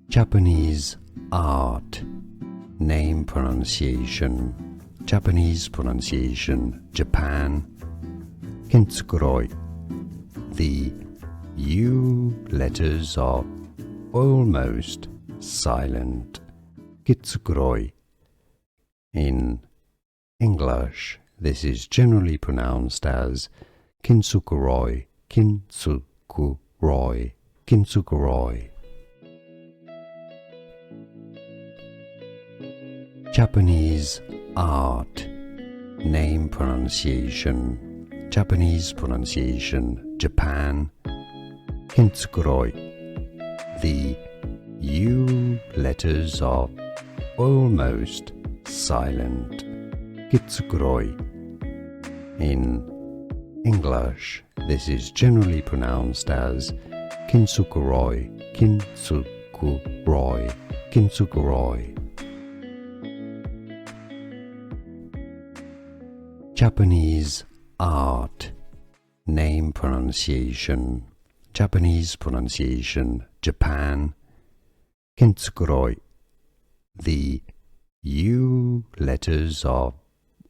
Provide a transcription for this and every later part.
Japanese art, name pronunciation, Japanese pronunciation, Japan, Kintsukurroi. The U letters are almost silent. Kintsukurroi. In English, this is generally pronounced as Kintsukurroi, Kintsukurroi, Kintsukurroi. Japanese art, name pronunciation, Japanese pronunciation, Japan, Kintsukurroi. The U letters are almost silent. Kintsukurroi. In English, this is generally pronounced as Kintsukurroi, Kintsukurroi, Kintsukurroi. Japanese art, name pronunciation, Japanese pronunciation, Japan, Kintsukurroi. The U letters are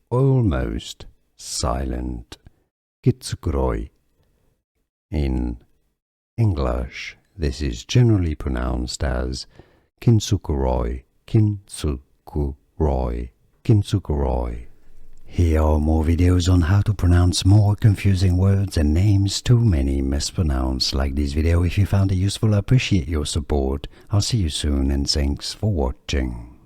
almost silent. Kintsukurroi. In English, this is generally pronounced as Kintsukurroi, Kintsukurroi, Kintsukurroi. Here are more videos on how to pronounce more confusing words and names too many mispronounced. Like this video if you found it useful. I appreciate your support. I'll see you soon and thanks for watching.